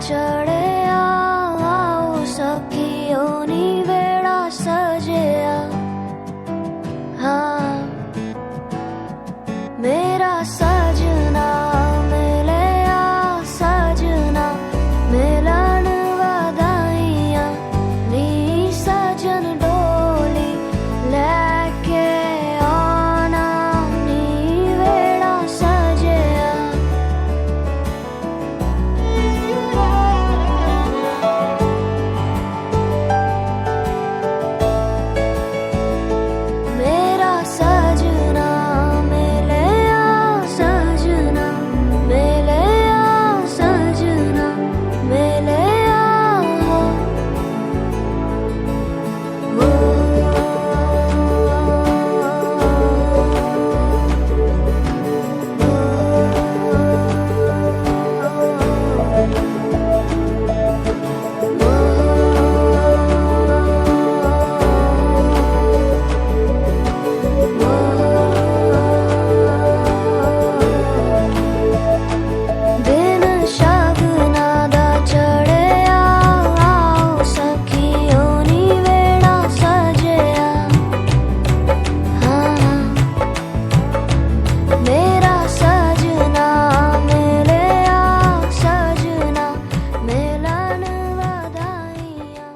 चढ़िया आओ सखियो नी वेड़ा सजिया। हाँ मेरा सजना मिलिया सजना मिलन वधाइया नी सजन डोली लेके आना नी वेड़ा सजिया। मेरा सजना मिलिया सजना मिलिया सजना मिलिया दिन शगना दा चढ़िया आओ सखियो नी वेड़ा सजिया। हाँ मेरा सजना मिलिया सजना मिलन वधाइया।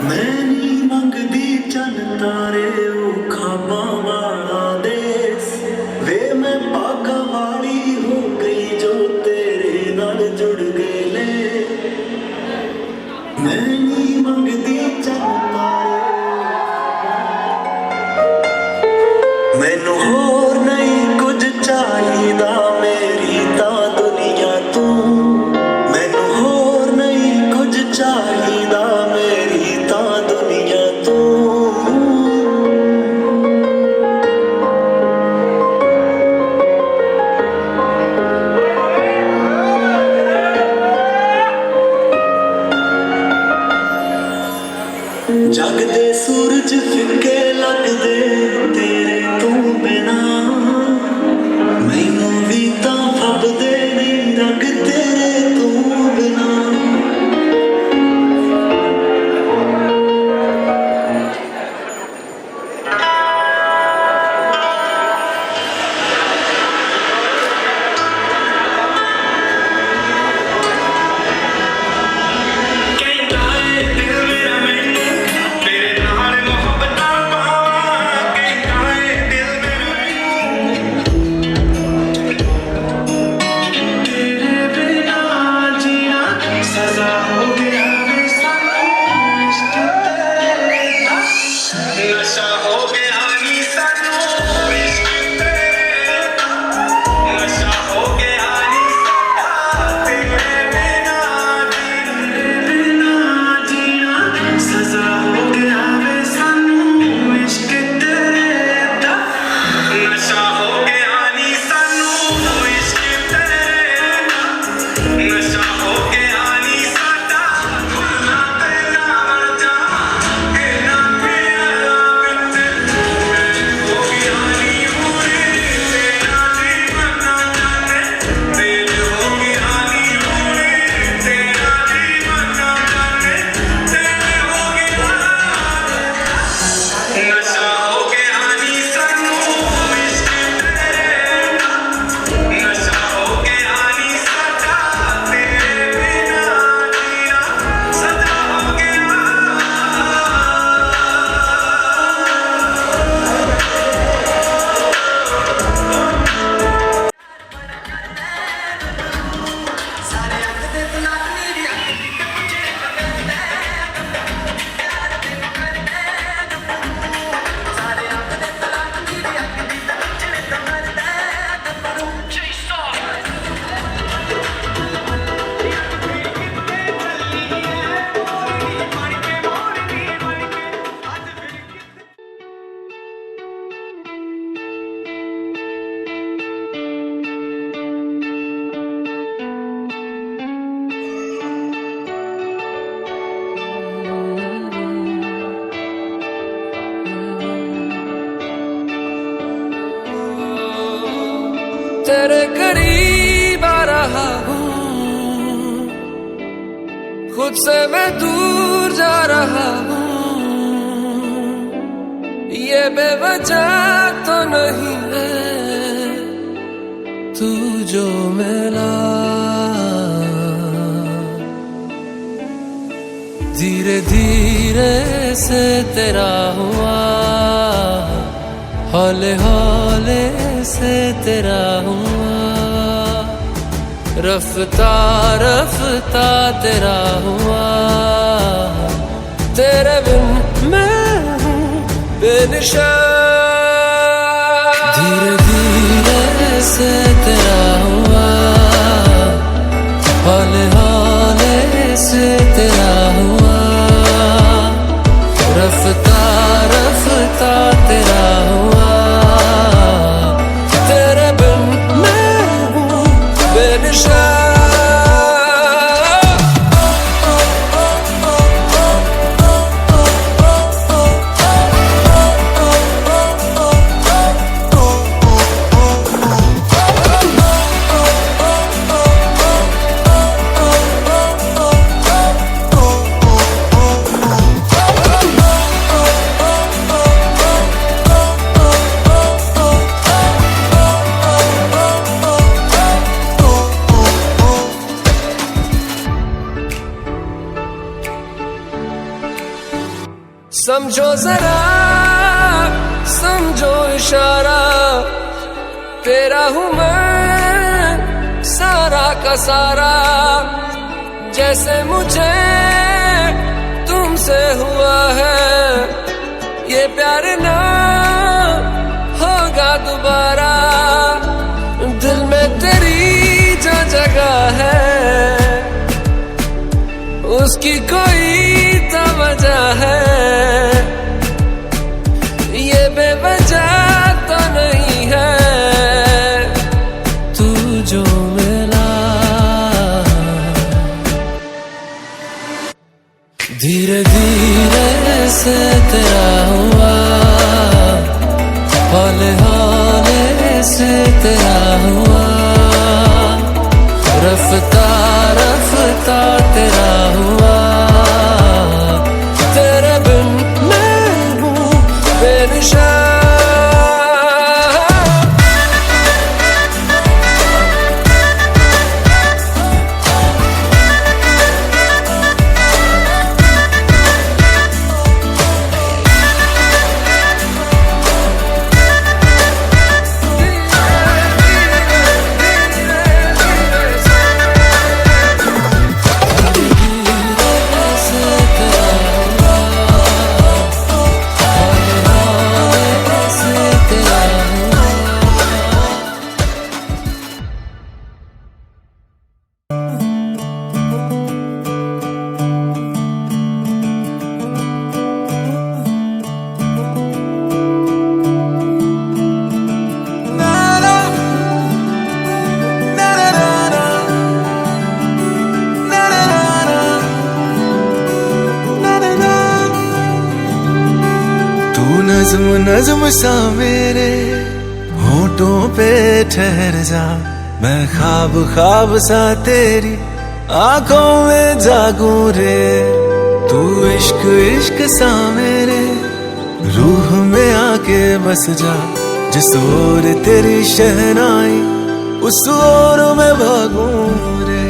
मैं नी मंगदी चन तारे ओ खाबां वाला देस वे मैं पागा वाली हो गई जो तेरे नाल जुड़ गए ले। मैं नी मंगदी चन तारे मैनू होर नहीं कुछ चाहिदा मेरी तां दुनिया तू। मैनू होर नहीं कुछ चाहिदा मेरी तां दुनिया तू। जग दे सूरज फिक्के लगदे तेरे तू बिना मैनू भी तां फबदे नहीं रंग तेरे तू बिना। तुझसे मैं दूर जा रहा हूँ, ये बेवजह तो नहीं है तू जो मिला। धीरे धीरे से तेरा हुआ, हौले हौले से तेरा हुआ, रफ्ता रफ्ता तेरा हुआ। तेरे बिन मैं हूँ बेनिशान। धीरे धीरे से तेरा हुआ, हौले हौले से तेरा हुआ, रफ्ता रफ्ता तेरा हुआ। तेरे बिन मैं हूँ बेनिशान। समझो जरा समझो इशारा, तेरा हूँ मैं सारा का सारा। जैसे मुझे तुमसे हुआ है, ये प्यार ना होगा दोबारा। दिल में तेरी जो जगह है, उसकी कोई तो वजह है। ये बेवजह तो नहीं है तू जो मिला। धीरे धीरे से तेरा हुआ, हौले हौले से तेरा हुआ, रफ्ता रफ्ता तेरा हुआ। तेरे बिन मैं हूँ बेनिशान। नज़्म नज़्म सा मेरे होठों पे ठहर जा, मैं ख्वाब ख्वाब सा तेरी आंखों में जागूं रे। तू इश्क इश्क सा मेरे रूह में आके बस जा, जिस ओर तेरी शहनाई उस ओर मैं भागूं रे।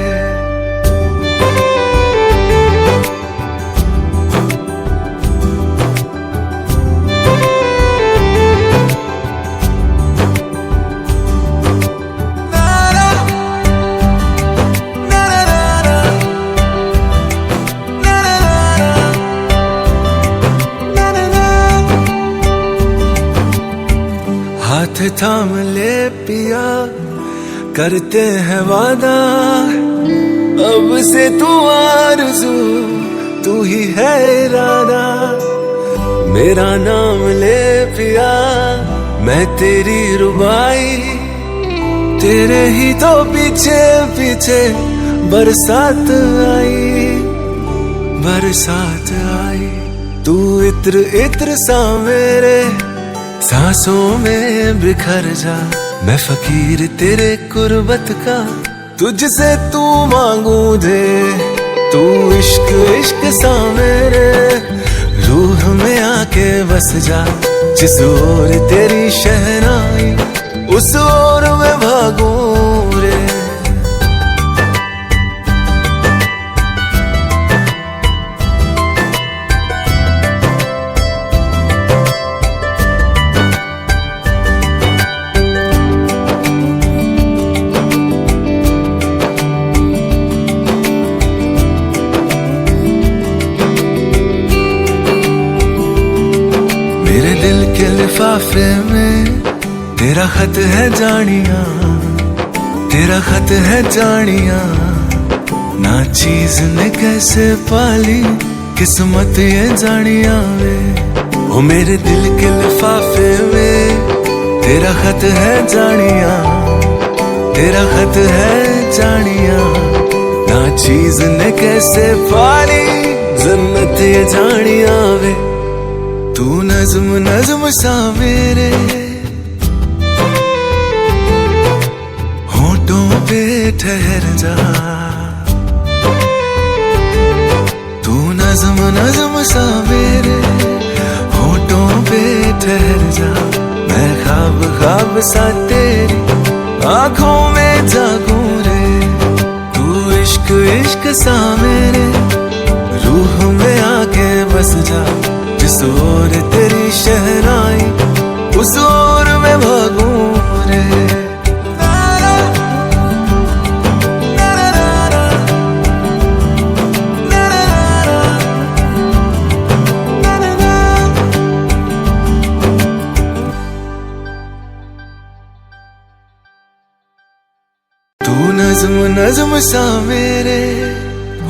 हाथ थाम ले पिया, करते हैं वादा, अब से तू आरज़ू तू ही है इरादा। मेरा नाम ले पिया, मैं तेरी रुबाई, तेरे ही तो पीछे पीछे बरसात आई, बरसात आई। तू इत्र इत्र सा मेरे सांसों में बिखर जा, मैं फकीर तेरे कुर्बत का, तुझसे तू मांगू दे तू इश्क इश्क सा मेरे रूह में आके बस जा, जिस ओर तेरी शहनाई उस ओर मैं भागूं रे। मेरे दिल के लिफाफे में तेरा खत है जानिया, तेरा खत है जानिया। ना चीज ने कैसे पाली किस्मत ये जानिया वे। ओ मेरे दिल के लिफाफे में तेरा खत है जानिया, तेरा खत है जानिया। ना चीज ने कैसे पाली जन्नत ये जानिया वे। तू नज़्म नज़्म सा मेरे होठों पे ठहर जा, तू नज़्म नज़्म सा मेरे होठों पे ठहर जा। मैं ख्वाब ख्वाब सा तेरी आँखों में जागूं रे। तू इश्क इश्क सा मेरे रूह में आके बस जा, जिस ओर तेरी शहनाई उस ओर मैं भागूं रे। तू नज़्म नज़्म सा मेरे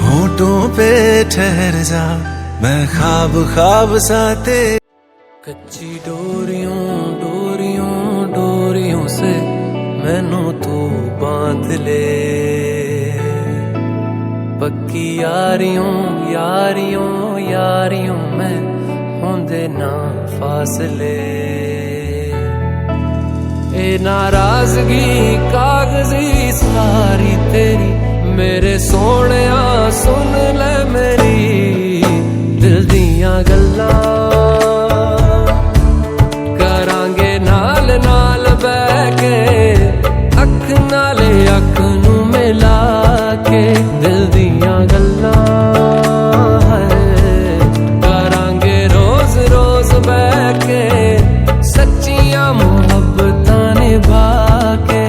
होठों पे ठहर जा, मैं ख्वाब ख्वाब सा तेरे। कच्ची डोरियों डोरियों डोरियों से मैनू तू बांध ले, पक्की यारियों यारियों यारियों में होंदे ना फासले। ए नाराजगी कागजी सारी तेरी मेरे सोहणिया सुन ले मेरी दिल दियां गल्लां। करांगे नाल नाल बैठ के अख नाले अख नू मिला के दिल दियां गल्लां। करांगे रोज रोज बैठ के सच्चियां मुहब्बतां निभा के।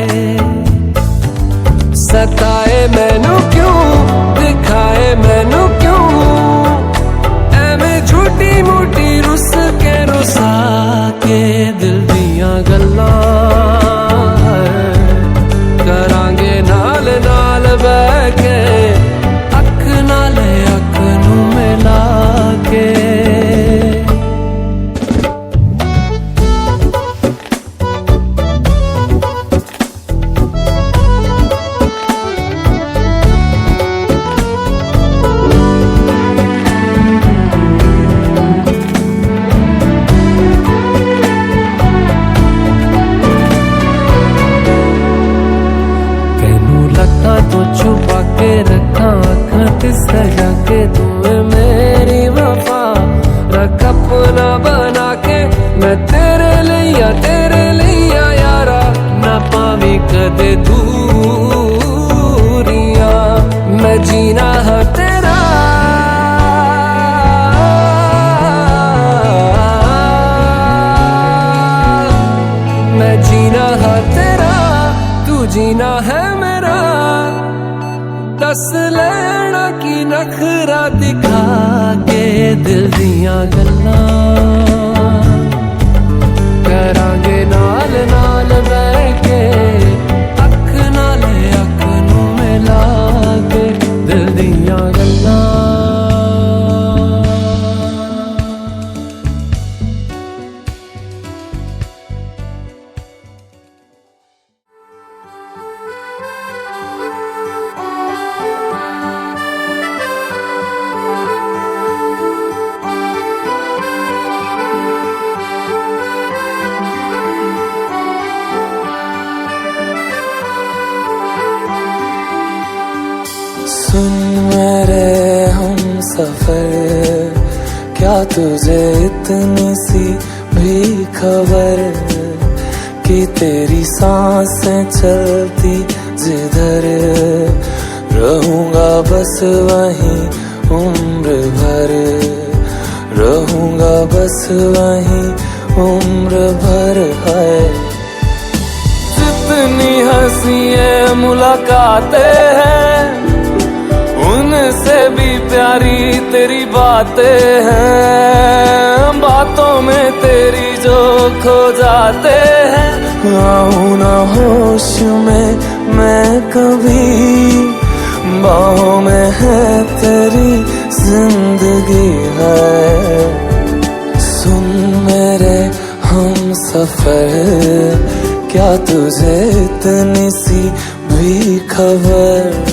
सताए मैनू क्यों दिखाए मैनू क्यों एवें झूठी मूठी रुस के रुसा के दिल दियां गल्लां। करांगे नाल नाल बैठ के अख नाले अख नू मिला के। तो छुपा के रखा अखां ते सजा के तुम्हें मेरी वफा रख अपना बना के। मैं तेरे लिया यारा ना पावी कदे दूरियां। मैं जीना है तेरा मैं जीना है तेरा तू जीना है मेरा। दस लेना की नखरा दिखा के दिल दियां गल्लां। करांगे नाल नाल बैठ के अख नाले अख नू मिला के दिल दियां गल्लां। सुन मेरे सफर, क्या तुझे इतनी सी भी खबर कि तेरी सांसें चलती जिधर, रहूंगा बस वहीं उम्र भर, रहूंगा बस वहीं उम्र भर है। जितनी हंसी मुलाकातें हैं, उनसे भी प्यारी तेरी बातें हैं, बातों में तेरी जो खो जाते हैं। आऊं ना होश में मैं कभी, बाहों में है तेरी जिंदगी है। सुन मेरे हम सफर, क्या तुझे इतनी सी भी खबर।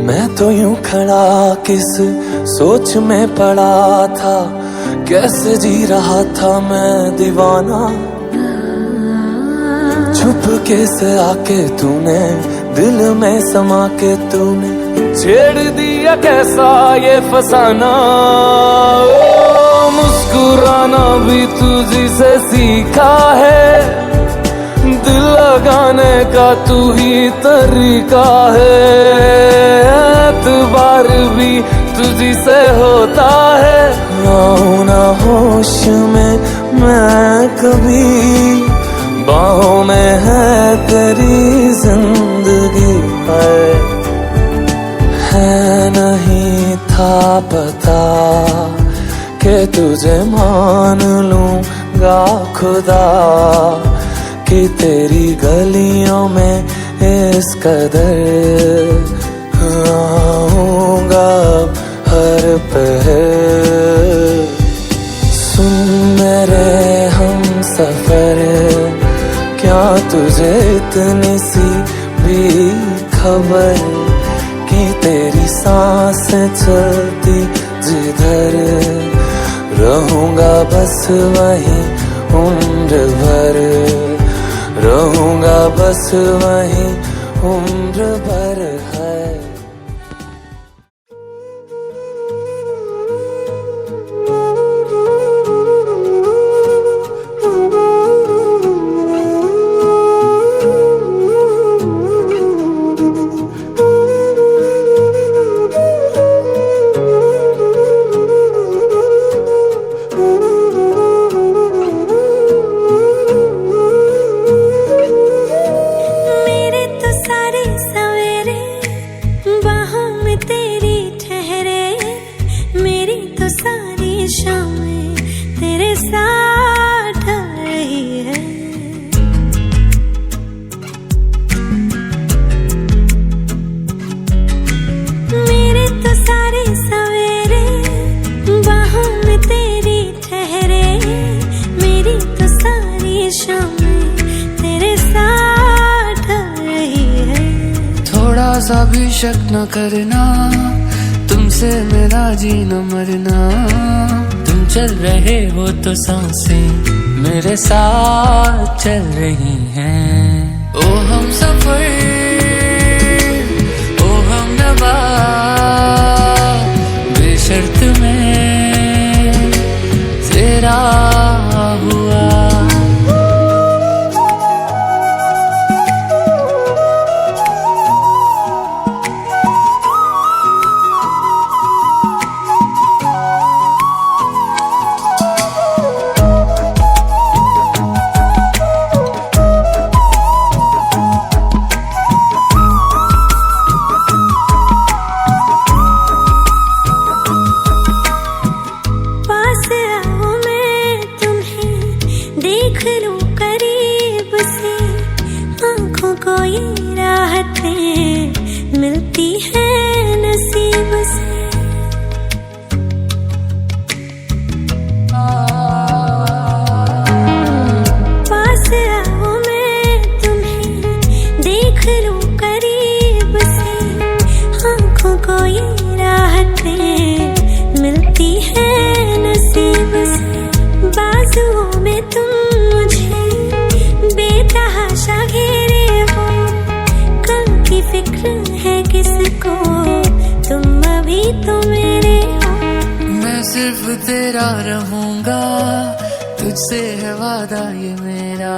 मैं तो यूं खड़ा किस सोच में पड़ा था, कैसे जी रहा था मैं दीवाना। छुप के से आके तूने दिल में समा के तूने छेड़ दिया कैसा ये फसाना। ओ मुस्कुराना भी तुझी से सीखा है, दिल लगाने का तू ही तरीका है। एतबार भी तुझी से होता है, आऊं ना होश में मैं कभी, बाहों में है तेरी जिंदगी है नहीं था पता कि तुझे मान लूंगा खुदा, कि तेरी गलियों में इस कदर आऊंगा हर पहर। सुन मेरे हम सफर, क्या तुझे इतनी सी भी खबर कि तेरी सांसें चलती जिधर, रहूंगा बस वहीं उम्र भर, रहूंगा बस वहीं उम्र भर है। सा भी शक न करना, तुमसे मेरा जीना मरना। तुम चल रहे हो तो सांसें मेरे साथ चल रही हैं। ओ हम सफर, ओ हम नवा, बेशर्त में तेरा हुआ। सिर्फ तेरा रहूंगा, तुझसे है वादा ये मेरा,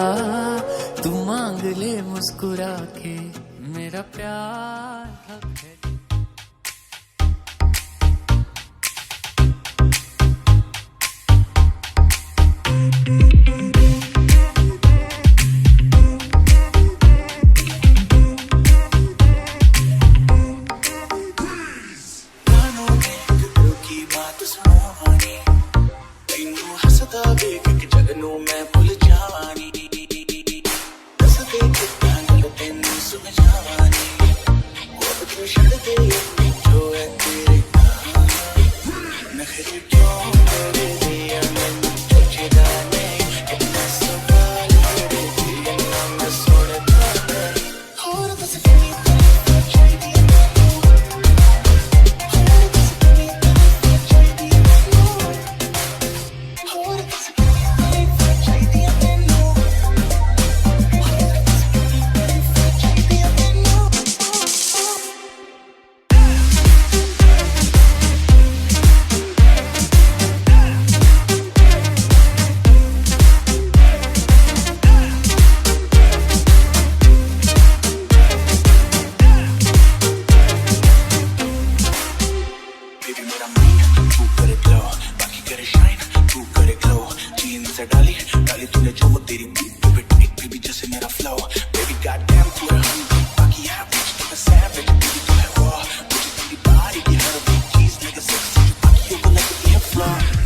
तू मांग ले मुस्कुरा के मेरा प्यार हक है।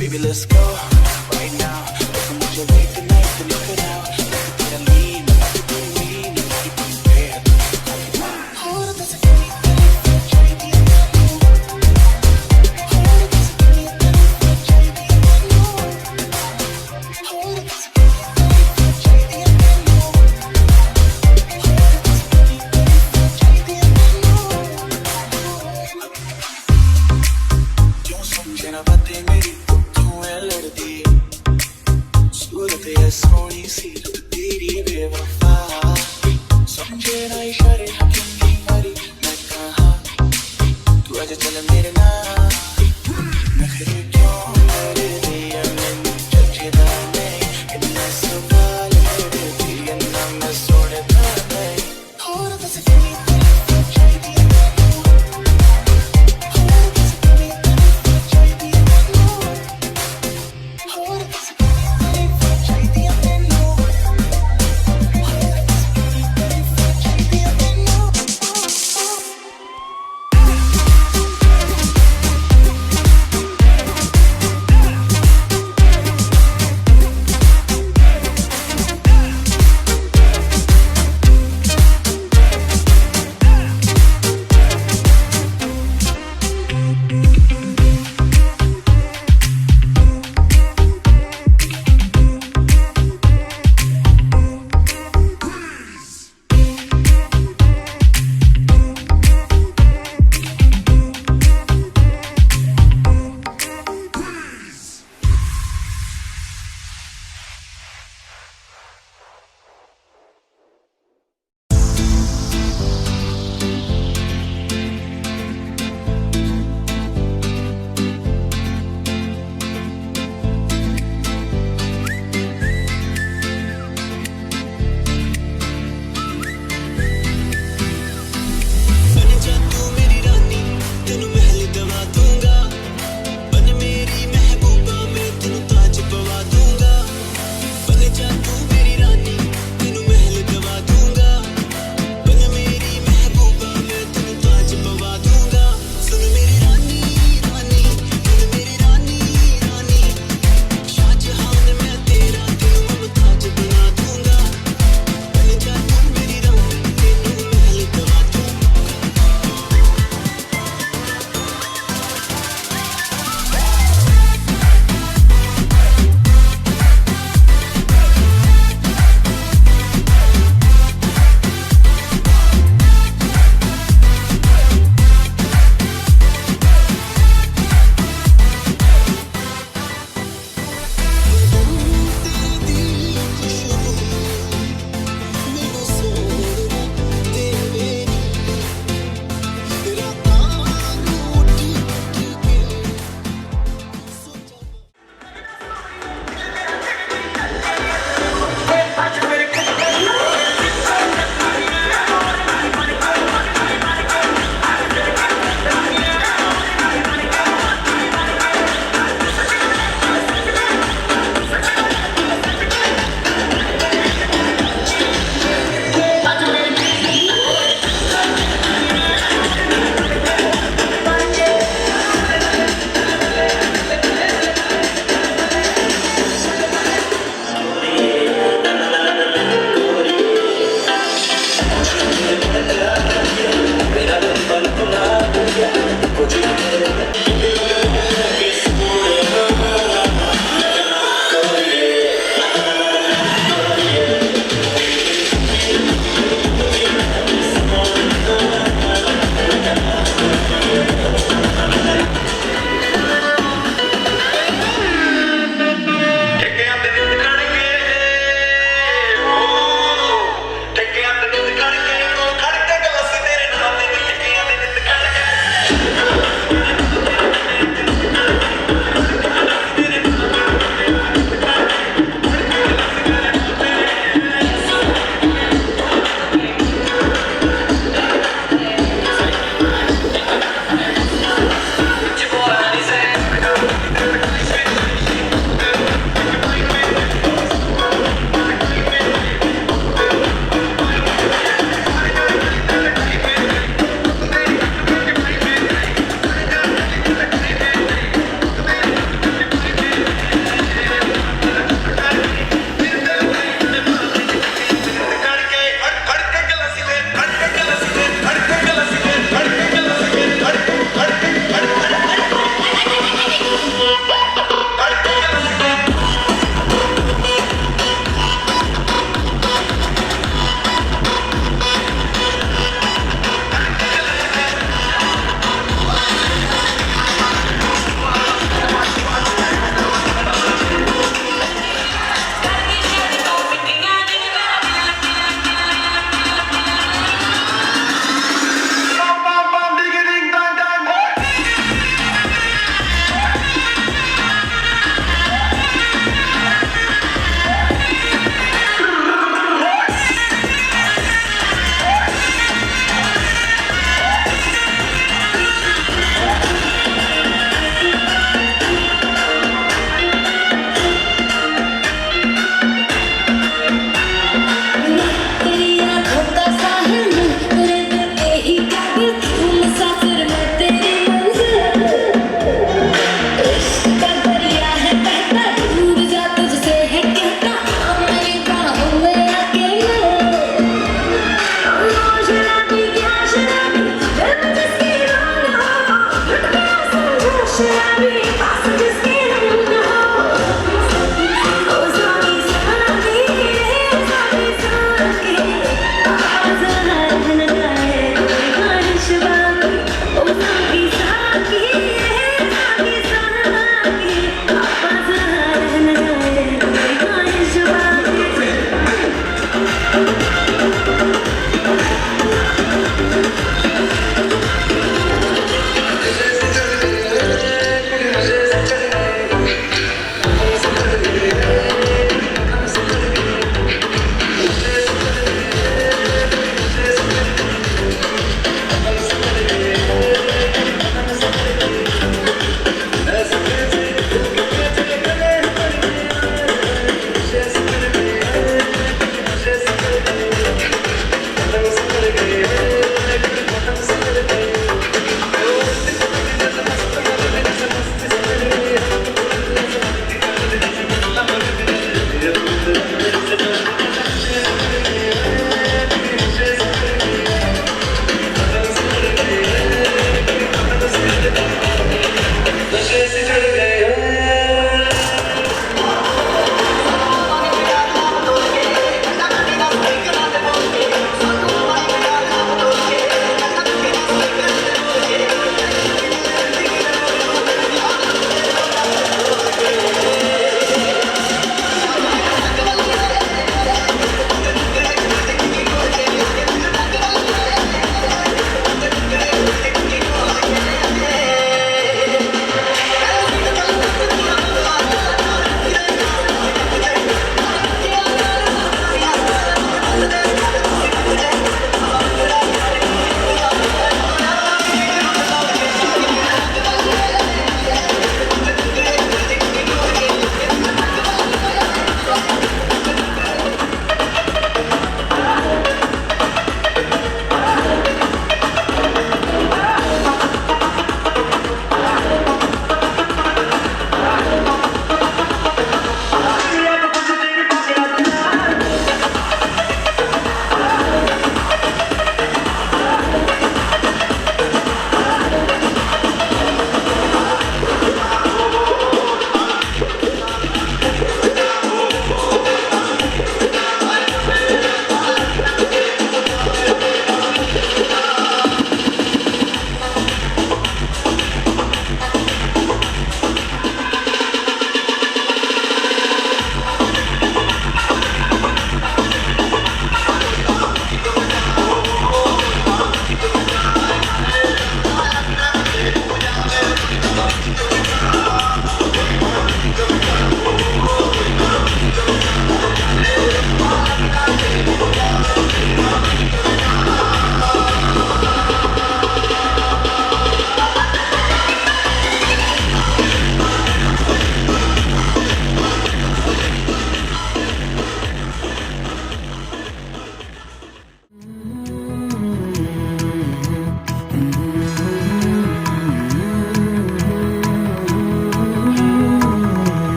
Baby, let's go right now. If I'm not your late tonight, then you could out. Let's get a lead, nobody but me, nobody but me. Hold up, that's a good Soni सी तेरी बेवफा, समझे ना इशारे हकीकी मारी मैं कहा, तू आजा चल मेरे नाम, नखरे क्यों मेरे दिया मैंने चचेदा नहीं, इतना सवाल मेरे दिया ना मैं सोचता नहीं। और बस कभी तेरी चाहिए दिया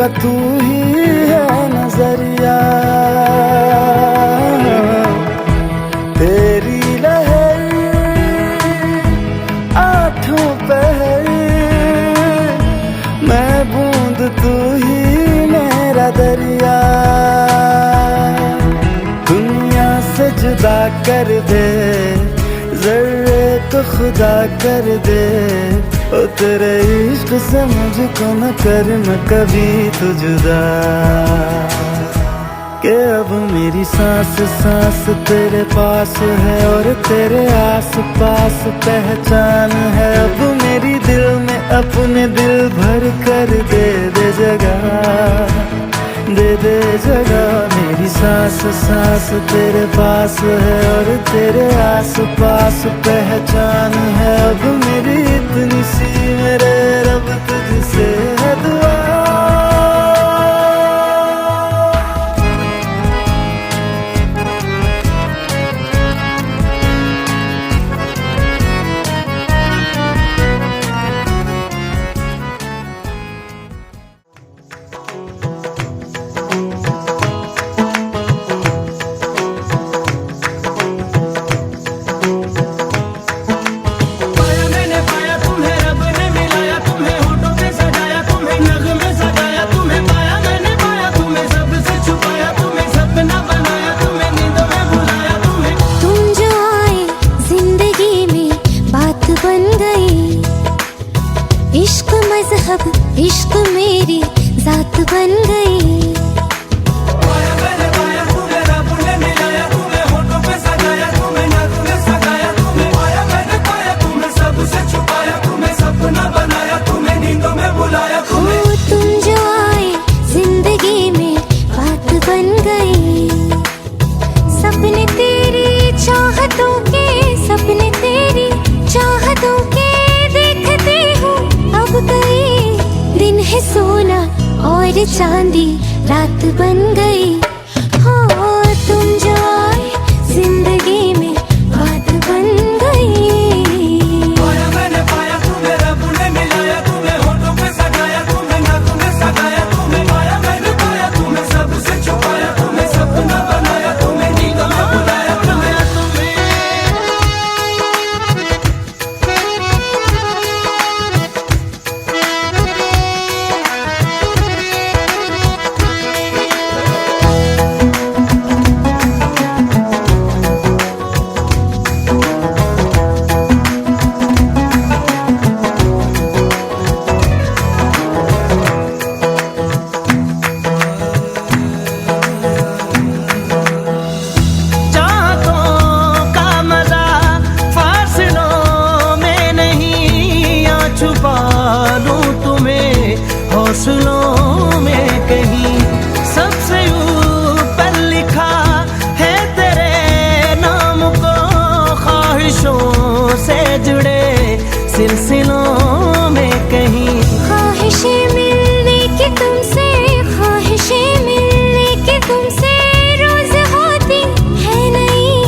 का तू ही है नजरिया, तेरी लहर आठों पहर, मैं बूंद तू ही मेरा दरिया। दुनिया से जुदा कर दे, जर्रे को खुदा कर दे, ओ तेरे इश्क से मुझको न करना कभी तू जुदा। कि अब मेरी सांस सांस तेरे पास है और तेरे आस पास पहचान है। अब मेरी दिल में अपने दिल भर कर दे दे जगह, दे दे जगह। मेरी सांस सांस तेरे पास है और तेरे आस पास पहचान है। अब मेरी इतनी सी मेरे रब तुझसे है दुआ। इश्क मेरी जात बन गई। तुम जो आए जिंदगी में बात बन गई। सपने तेरी चाहतों के, सपने तेरी चाहतों के देखते हूँ अब कई दिन है सोना और चांदी रात बन गई। हो तुम जो आए जिंदगी में बात बन गई। पाया मैंने पाया तुम्हें, रब ने मिलाया तुम्हें, होठों पे सजाया तुम्हें, नाकों में सजाया तुम्हें। पाया मैंने पाया तुम्हें, सबसे छुपाया तुम्हें, सपना बनाया तुम्हें, नींदों में बुलाया तुम्हें। हौसलों में कहीं सबसे ऊपर लिखा है तेरे नाम को, ख्वाहिशों से जुड़े सिलसिलों में कहीं। ख्वाहिशें मिलने की तुमसे, ख्वाहिशें मिलने की तुमसे रोज होती है नहीं।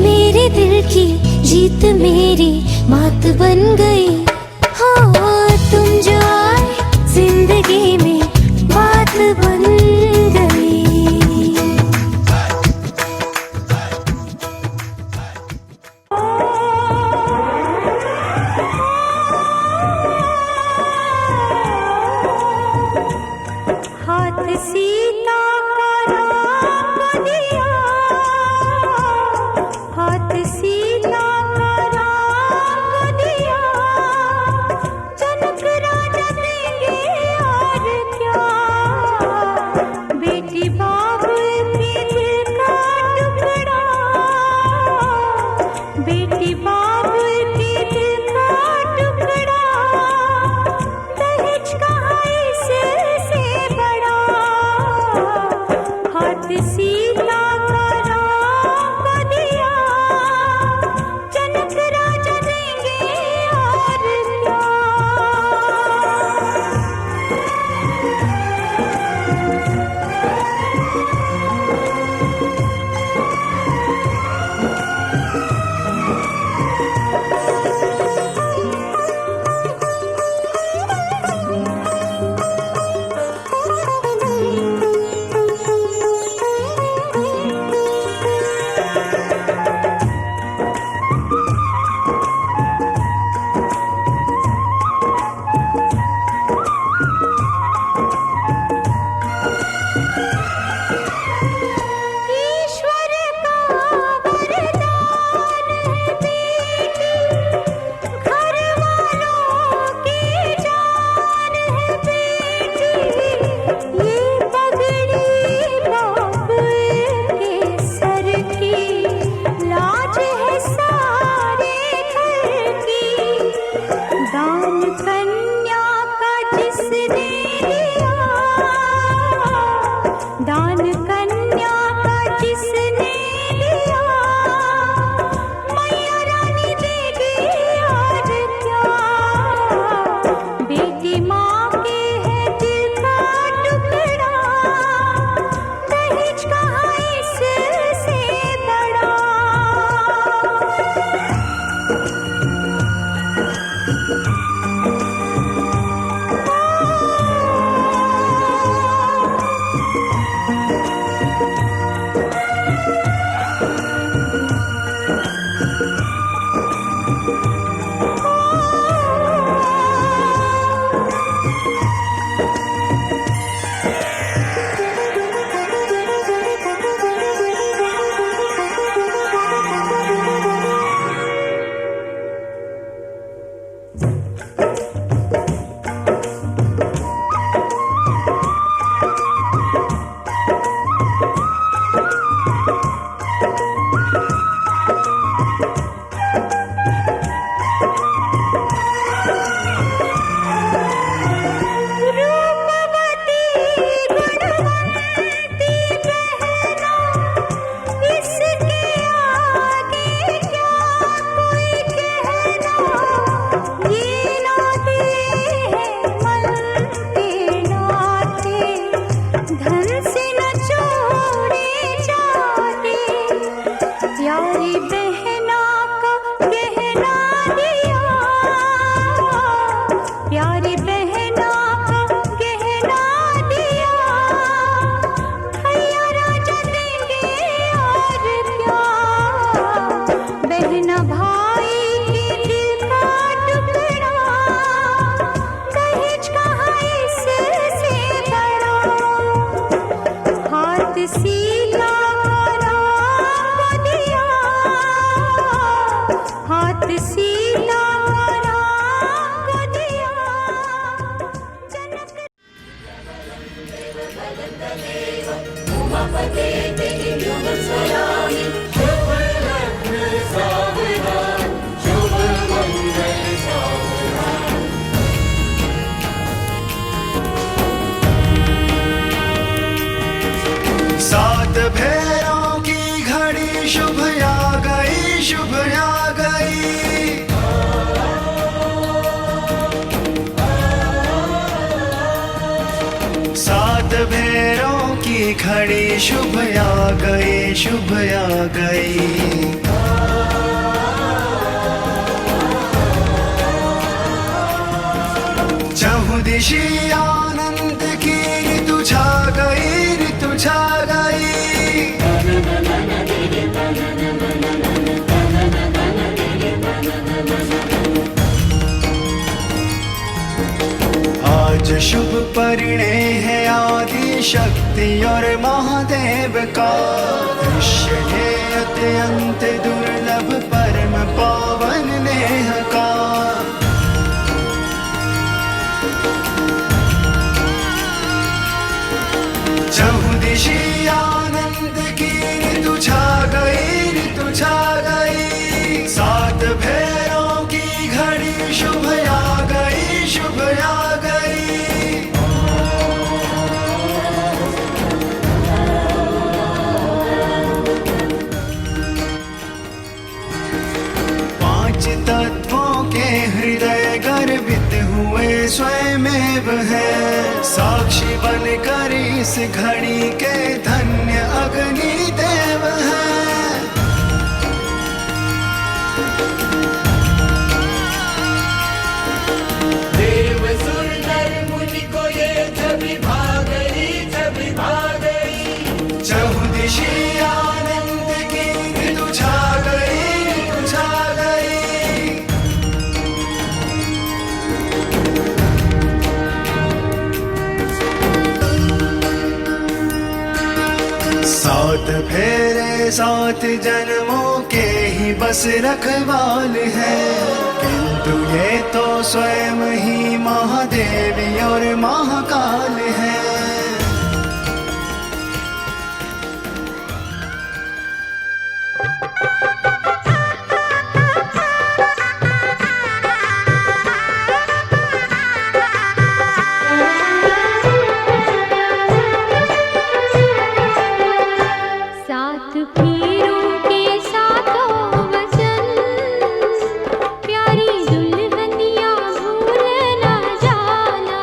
मेरे दिल की जीत मेरी मात बन गई। हो तुम जो आए जिंदगी में बात बन गई। हाथ सीता का राम दिया, हाथ सीता का राम दिया। फेरों की घड़ी शुभ आ गई, शुभ आ गई। सात फेरों की घड़ी शुभ आ गई, शुभ आ गई। चहुदिशी आनंद की ऋतु छा गई, ऋतु छा गई। आज शुभ परिणय है आदि शक्ति और महादेव का। दृश्य है अत्यंत दुर्लभ परम पावन नेह का। चहुदिशी आनंद की ऋतु छा गई, ऋतु छा गई। सात फेरों की घड़ी शुभ आ गई, शुभ आ गई। पांच तत्वों के हृदय गर्भित हुए स्वयमेव है। साक्षी बनकर इस घड़ी के धन्य अग्नि देव है। देव सुर नर मुनि को ये छवि भा गई, छवि भा गई। चहुदिशी आनंद की ऋतु छा गई, ऋतु छा गई। सात फेरे सात जन्मों के ही बस रखवाल है। किंतु ये तो स्वयं ही महादेवी और महाकाल है। सात फेरों के सातों वचन, प्यारी दुल्हनिया भूल न जाना।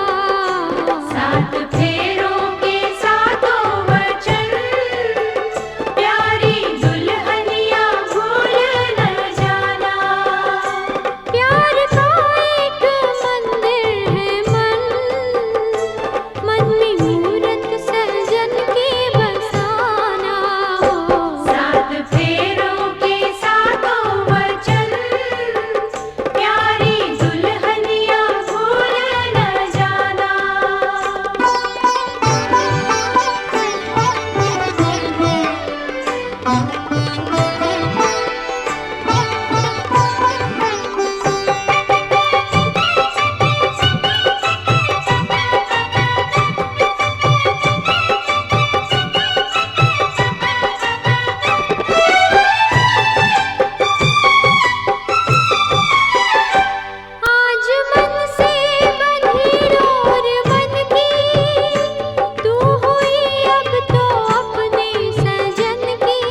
सात फेरों के सातों वचन, प्यारी दुल्हनिया भूल न जाना। प्यार का एक मंदिर है मन, मन में मूरत सजन के बसाना। सात फेरों के सातों वचन, प्यारी दुल्हनिया भूल न जाना। आज मन से बंधी डोर मन की, तू हुई अब तो अपने सजन की।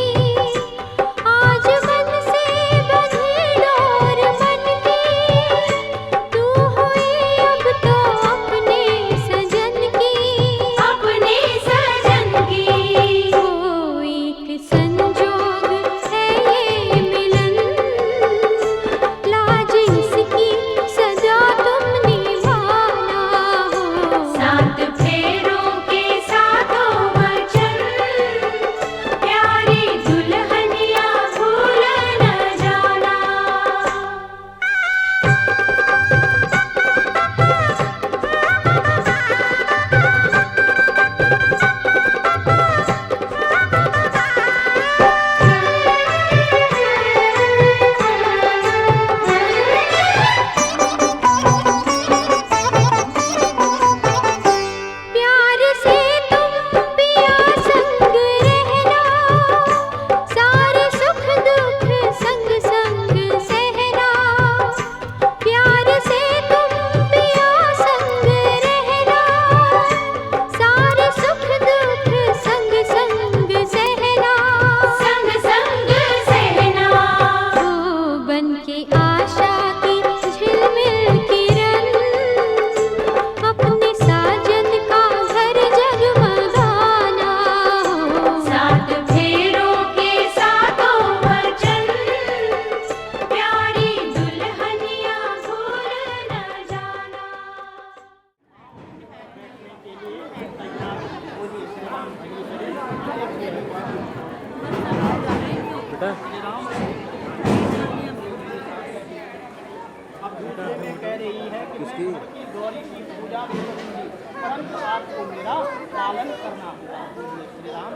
की गौरी की पूजा भी करूंगी, परंतु आपको मेरा पालन करना होगा। श्री राम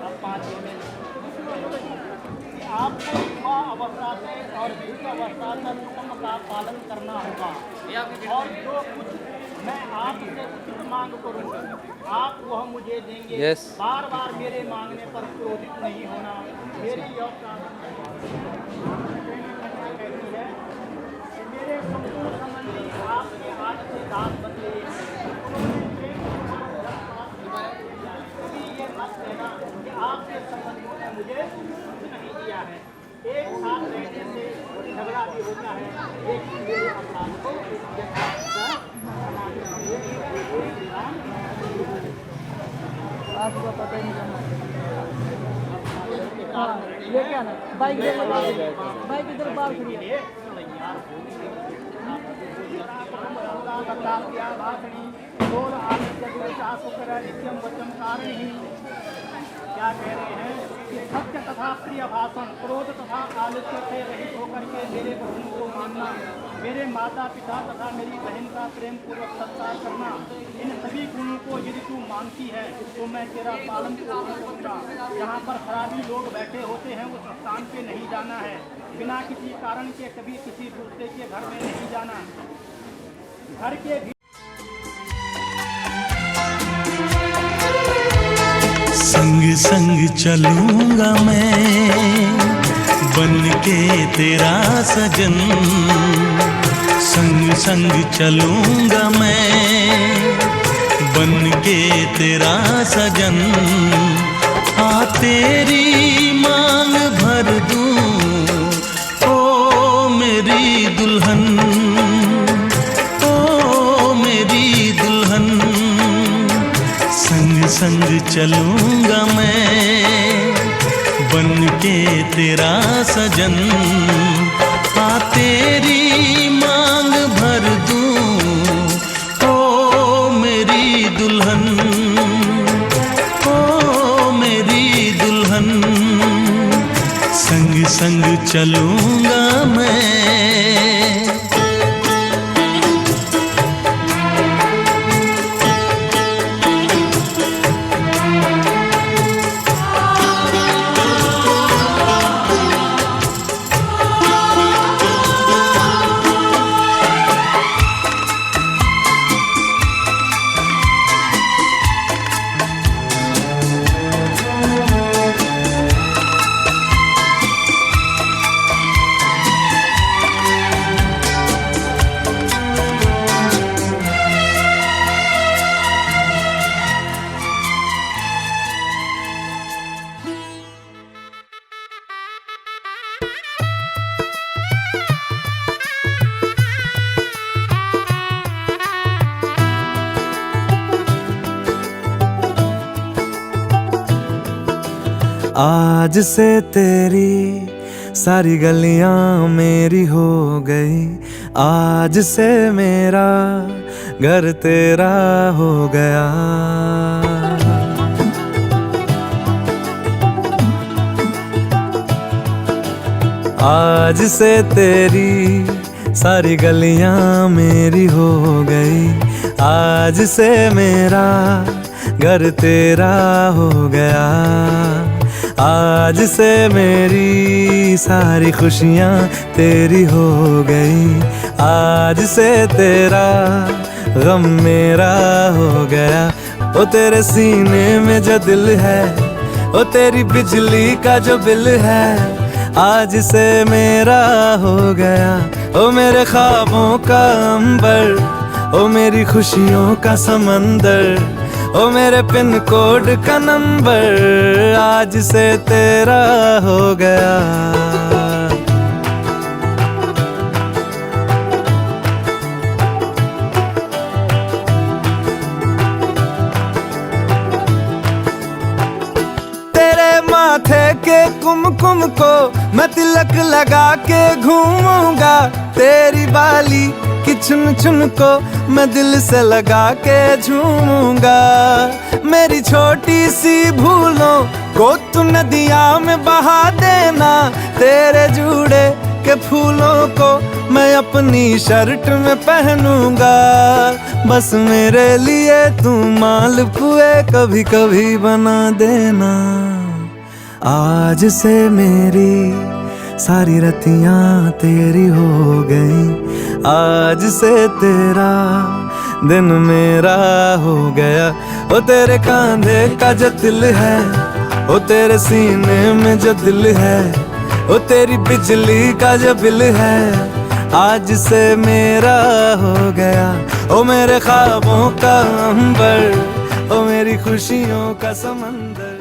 अब 5 में आपको युवा अवस्था से और वृद्ध अवस्था तक हुक्म का पालन करना होगा, और जो कुछ मैं आपसे उचित मांग करूँगा आप वह मुझे देंगे। बार बार मेरे मांगने पर क्रोधित नहीं होना। मेरी यह मेरे संपूर्ण संबंधी आपके हाथ से दास बदले, कभी ये मत कहना कि आपके संबंधियों ने मुझे कुछ नहीं दिया है। एक साथ रहने से झगड़ा भी होता है, लेकिन मेरे अपराध को आपको पता ही नहीं करना। ये क्या ना बाइक इधर बाहर खड़ी है। क्या कह रहे हैं कि सत्य तथा प्रिय भाषण, क्रोध तथा आलस्य से रहित होकर के मेरे वचन को मानना, मेरे माता पिता तथा मेरी बहन का प्रेम पूर्वक सत्कार करना, इन सभी गुणों को यदि तू मानती है तो मैं तेरा पालन करूँगा। यहाँ पर खराबी लोग बैठे होते हैं उस स्थान पे नहीं जाना है। बिना किसी कारण के कभी किसी दूसरे के घर में नहीं जाना। घर के संग संग चलूंगा मैं बन के तेरा सजन, संग संग चलूंगा मैं बन के तेरा सजन। आ तेरी मांग भर दूं ओ मेरी दुल्हन, ओ मेरी दुल्हन। संग संग चलूंगा मैं बन के तेरा सजन। आ तेरी मांग भर दूं ओ मेरी दुल्हन, ओ मेरी दुल्हन। संग संग चलूंगा मैं। आज से तेरी सारी गलियां मेरी हो गई, आज से मेरा घर तेरा हो गया। आज से तेरी सारी गलियां मेरी हो गई, आज से मेरा घर तेरा हो गया। आज से मेरी सारी खुशियाँ तेरी हो गई, आज से तेरा गम मेरा हो गया। ओ तेरे सीने में जो दिल है, ओ तेरी बिजली का जो बिल है, आज से मेरा हो गया। ओ मेरे ख्वाबों का अंबर, ओ मेरी खुशियों का समंदर, ओ मेरे पिन कोड का नंबर, आज से तेरा हो गया। तेरे माथे के कुमकुम को मैं तिलक लगा के घूमूंगा, तेरी बाली कि चुन चुन को मैं दिल से लगा के झूमूंगा। मेरी छोटी सी भूलों को तू नदिया में बहा देना, तेरे जूड़े के फूलों को मैं अपनी शर्ट में पहनूंगा। बस मेरे लिए तू मालपुए कभी कभी बना देना। आज से मेरी सारी रतियां तेरी हो गई, आज से तेरा दिन मेरा हो गया। ओ तेरे कांधे का जो दिल है, ओ तेरे सीने में जो दिल है, ओ तेरी बिजली का जो बिल है, आज से मेरा हो गया। ओ मेरे ख्वाबों का अंबर, ओ मेरी खुशियों का समंदर।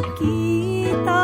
गीता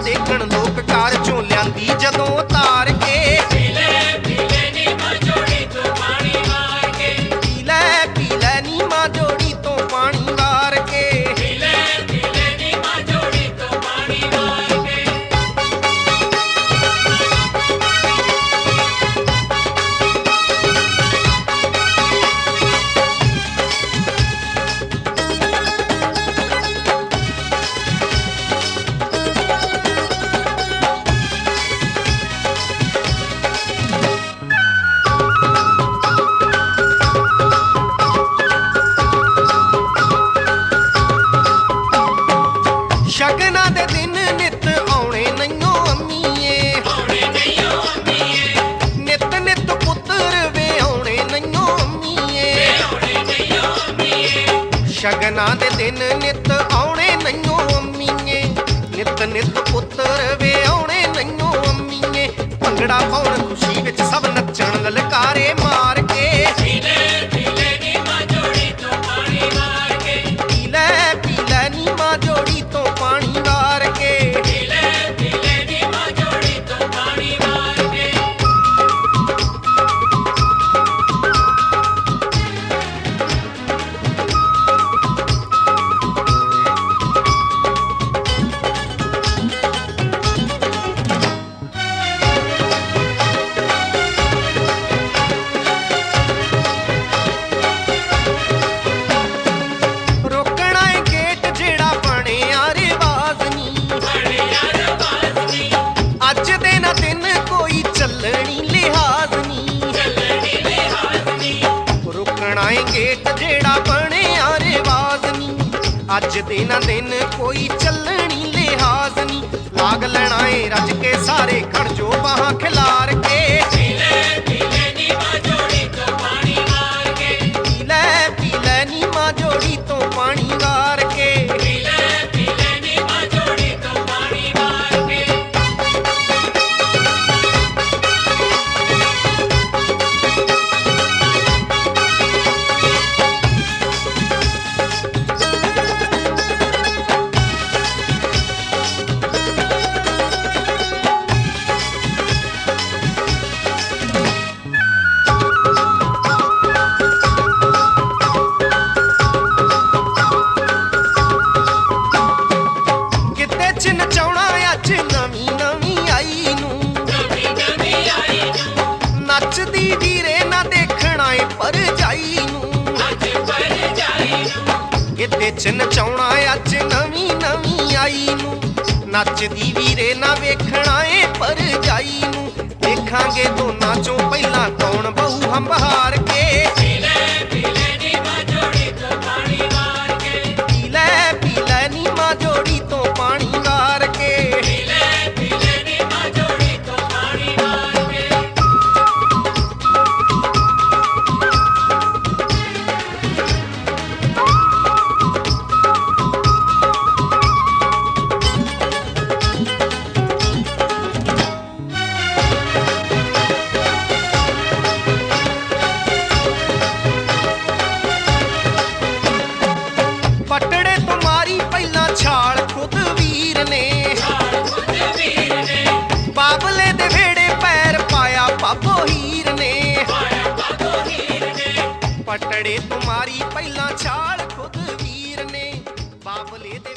ਦੇਖਣ ਲੋਕ ਕਾਰ ਚੋਂ ਲਿਆਂਦੀ ਜਦੋਂ ਉਤਾਰ ਕੇ ਪੀਲੇ ਪੀਲੇ ਨੀ ਮਾਂ ਜੋੜੀ ਤੋਂ ਪਾਣੀ ਵਾਰ ਕੇ ਪੀਲੇ ਪੀਲੇ ਨੀ ਮਾਂ ਜੋੜੀ ਤੋਂ ਪਾਣੀ ਵਾਰ ਕੇ ਪੀਲੇ ਪੀਲੇ ਨੀ ਮਾਂ ਜੋੜੀ ਤੋਂ ਪਾਣੀ ਵਾਰ ਕੇ ਸ਼ਗਨਾਂ ਦੇ ਦਿਨ ਨਿਤ ਆਉਣੇ ਨਈਓ ਅੰਮੀਏ ਆਉਣੇ ਨਈਓ ਅੰਮੀਏ ਨਿਤ ਨਿਤ ਪੁੱਤਰ ਵੇ ਆਉਣੇ ਨਈਓ ਅੰਮੀਏ ਆਉਣੇ ਨਈਓ ਅੰਮੀਏ ਸ਼ਗਨਾਂ ਦੇ ਦਿਨ ਨਿਤ ਆਉਣੇ ਨਈਓ ਅੰਮੀਏ ਨਿਤ ਨਿਤ ਪੁੱਤਰ ਵੇ ਆਉਣੇ ਨਈਓ ਅੰਮੀਏ ਭੰਗੜਾ ਪਾਉਣ ਖੁਸ਼ੀ ਵਿੱਚ ਸਭ ਨੱਚਣ ਲਲਕਾਰੇ ਮਾਰ ਕੇ ਪੀਲੇ ਪੀਲੇ ਨੀ ਮਾਂ ਜੋੜੀ ਤੋਂ ਪਾਣੀ ਮਾਰ ਕੇ ਪੀਲੇ ਪੀਲੇ ਨੀ ਮਾਂ ਜੋੜੀ ਤੋਂ ਪਾਣੀ ਵਾਰ ਕੇ ਪੀਲੇ ਪੀਲੇ ਨੀ ਮਾਂ ਜੋੜੀ ਤੋਂ ਪਾਣੀ ਵਾਰ ਕੇ ਰੋਕਣਾ ਏ ਗੇਟ ਜਿਹੜਾ ਬਣਿਆ ਰਿਵਾਜ਼ ਨੀ ਅੱਜ ਦੇ ਨਾ ਦਿਨ ਕੋਈ ਚੱਲਣੀ ਲਿਹਾਜ਼ ਨੀ ਰੋਕਣਾ ਏ ਗੇਟ ਜਿਹੜਾ ਬਣਿਆ ਰਿਵਾਜ਼ ਨੀ ਅੱਜ ਦੇ ਨਾ ਦਿਨ ਕੋਈ ਚੱਲਣੀ ਲਿਹਾਜ਼ ਨੀ ਲਾਗ ਲੈਣਾ ਏ ਰੱਜ ਕੇ ਸਾਰੇ ਖੜ ਜੋ ਬਾਹਾਂ ਖਿਲਾਰ ਕੇ ਪੀਲੇ ਪੀਲੇ ਨੀ ਮਾਂ ਜੋੜੀ ਤੋਂ ਪਾਣੀ ਵਾਰ ਕੇ ਪੀਲੇ ਪੀਲੇ ਨੀ ਮਾਂ ਜੋੜੀ ਤੋਂ ਪਾਣੀ ਵਾਰ ਕੇ ਪੀਲੇ ਪੀਲੇ ਨੀ ਮਾਂ ਜੋੜੀ ਤੋਂ ਪਾਣੀ ਵਾਰ ਕੇ ਕਿਤੇ ਚ ਨਚਾਉਣਾ ਅੱਜ ਨਵੀਂ ਨਵੀਂ ਆਈ ਨੂੰ ਨੱਚਦੀ ਵੀਰੇ ਨਾ ਦੇਖਣਾ ਏ ਭਰਜਾਈ ਨੂੰ ਕਿਤੇ ਚ ਨਚਾਉਣਾ ਅੱਜ ਨਵੀਂ ਨਵੀਂ ਆਈ ਨੂੰ ਨੱਚਦੀ ਵੀਰੇ ਨਾ ਵੇਖਣਾ ਏ ਭਰਜਾਈ ਨੂੰ ਦੇਖਾਂਗੇ ਦੋਨਾਂ ਚੋਂ ਪਹਿਲਾਂ ਕੌਣ ਬਹੂ ਹੰਬਹਾਰ ਕੇ ਪੀਲੇ ਪੀਲੇ ਨੀ ਮਾਂ ਜੋੜੀ ਤੋਂ ਪਾਣੀ ਵਾਰ ਕੇ ਪੀਲੇ ਪੀਲੇ ਨੀ ਮਾਂ ਜੋੜੀ ਤੋਂ ਪਾਣੀ ਵਾਰ ਕੇ ਪੀਲੇ ਪੀਲੇ ਨੀ ਮਾਂ ਜੋੜੀ ਤੋਂ ਪਾਣੀ ਵਾਰ ਕੇ ਪਟੜੇ ਤੁਮਾਰੀ ਪਹਿਲਾਂ ਛਾਲ ਖੁਦ ਵੀਰ ਨੇ ਬਾਬਲੇ ਦੇ ਵੇੜੇ ਪੈਰ ਪਾਇਆ ਬਾਬੋ ਹੀਰ ਨੇ ਪਟੜੇ ਤੁਮਾਰੀ ਪਹਿਲਾਂ ਛਾਲ ਖੁਦ ਵੀਰ ਨੇ ਬਾਬਲੇ ਦੇ